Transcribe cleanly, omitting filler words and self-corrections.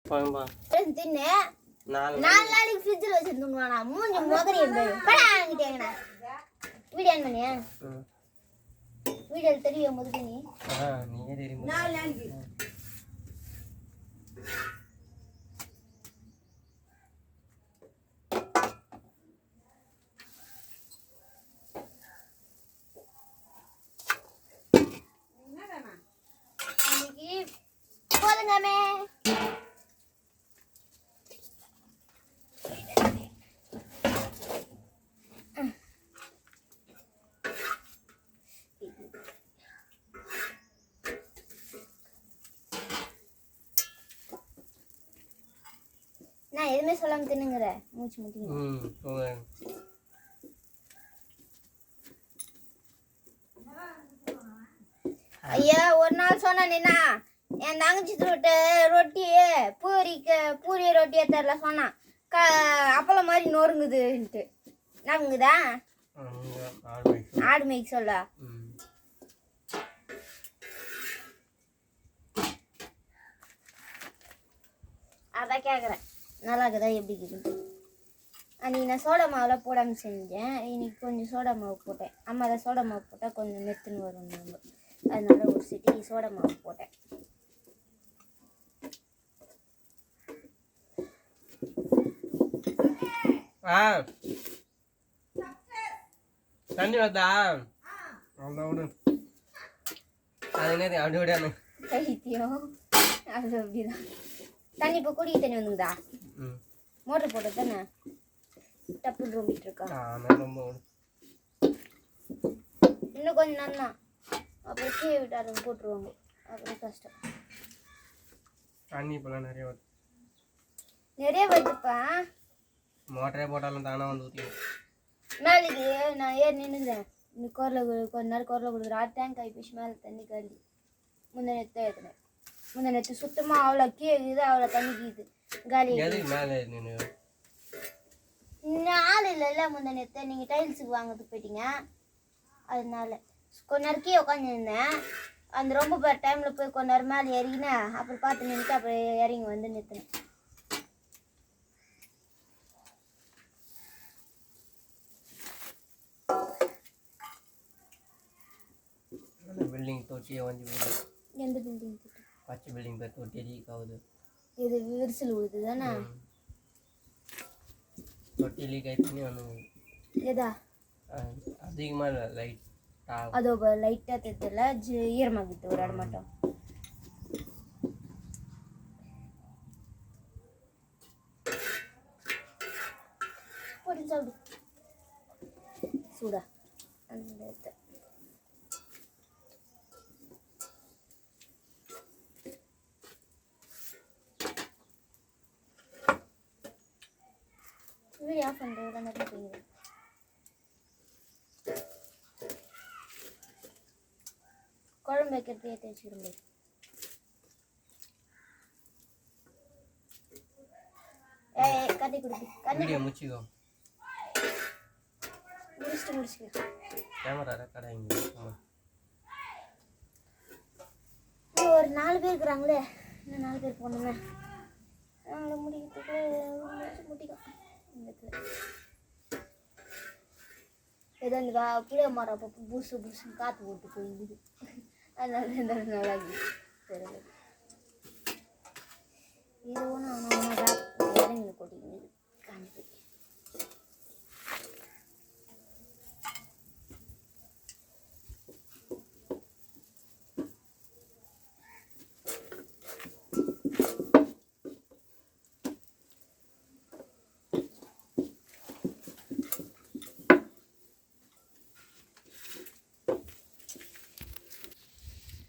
போம்பா தின்னு 4 நாளைக்கு ஃப்ரிட்ஜில் வச்சுருந்துவானா மூஞ்சி முதரி படாங்கிட்டேங்கண்ணா வீடியோ ஆன் பண்ணியா வீடியோ தெரியும் முதல் நீ நீயே தெரியும் 4 நாளைக்கு போதுங்கமே நான் எதுவுமே சொல்லாம தின்னுங்கிற மூச்சு முட்டிங்க ஐயா ஒரு நாள் சொன்னா என் தங்கச்சி விட்டு ரொட்டி பூரி ரொட்டியை தரல சொன்னான் அப்பளம் மாதிரி நொறுங்குதுன்ட்டு நாங்குதா ஆடு மேய்க்கு சொல்ல அதான் கேட்குறேன் நல்லா இருக்குதா எப்படி இருக்குது அன்றைக்கி நான் சோடா மாவுலாம் போடாமல் செஞ்சேன் இன்னைக்கு கொஞ்சம் சோடா மாவு போட்டேன் அம்மா தான் சோடா மாவு போட்டால் கொஞ்சம் மெத்துன்னு வரும் நம்ம அதனால ஒரு சிட்டி சோடா மாவு போட்டேன் தண்ணி வந்தா அவ்வளோ அது என்ன அப்படி விடானு கைத்தியம் அது அப்படிதான் தண்ணி இப்போ குடி தண்ணி வந்துங்கதா மோட்டர் போட்டது தானே டப்புன்னு ரொம்பிட்டு இருக்கா இன்னும் கொஞ்சம் நல்லா அப்புறம் கீழே விட்டாரு போட்டுருவாங்க அப்புறம் கஷ்டம் தண்ணி இப்போலாம் நிறைய வருதுப்பா மோட்டரே போட்டாலும் தானே வந்து ஊற்றிடும் நாளைக்கு நான் ஏறி நின்றுக்கிறேன் இன்னைக்கு கொஞ்ச நேரம் குரலை கொடுக்குறேன் தேங்காய் பிஷ் மேலே தண்ணி கழுவி முந்தினத்தை ஏற்றுனேன் முந்தினத்து சுத்தமாக அவ்வளோ கீழே அவ்வளோ தண்ணி கீது காலி மேலே ஆள் இல்லைல்ல முந்தினத்தை நீங்கள் டைல்ஸுக்கு வாங்கிறதுக்கு போயிட்டீங்க அதனால கொஞ்ச நேரம் கீழே உட்காந்துருந்தேன் அந்த ரொம்ப டைமில் போய் கொஞ்ச நேரம் மேலே இறங்கினேன் அப்புறம் பார்த்து நின்றுட்டு அப்புறம் இறங்கி வந்து நிறுத்தினேன் బిల్డింగ్ తోటి எந்த பில்டிங் பச்சை பில்டிங் பேர் தொட்டி லீக் ஆகுது இது விரிசல் விழுது தானே தொட்டி லீக் ஆகிட்டு வந்து எதா அதிகமாக லைட் அதோ லைட்டாக தெரியல ஈரமாகிட்டு ஒரு இடம் மட்டும் போட்டு சாப்பிடு சூடா அந்த வீடியோ ஆஃப் பண்ணுறது தான் போயிடுது குழம்பு வைக்கிறதுக்கு ஏற்றி வச்சுக்கிடுங்க கத்தி கொடுக்கு கத்தி முடிச்சுக்கோ முடிச்சுக்க கேமரா ரெக்கார்ட் ஆகிங்க ஒரு 4 பேர் இருக்கிறாங்களே இன்னும் 4 பேர் போகணுமே அவங்கள முடிக்கிறதுக்கு முடிக்கும் ஏதோ இந்த புளிய மரம் அப்போ புதுசுன்னு காற்று போட்டு போயிருந்தது அதனால இந்த நல்லா தெரியல இது ஒன்றும் இறங்கி கொட்டிக்கிது காஞ்சி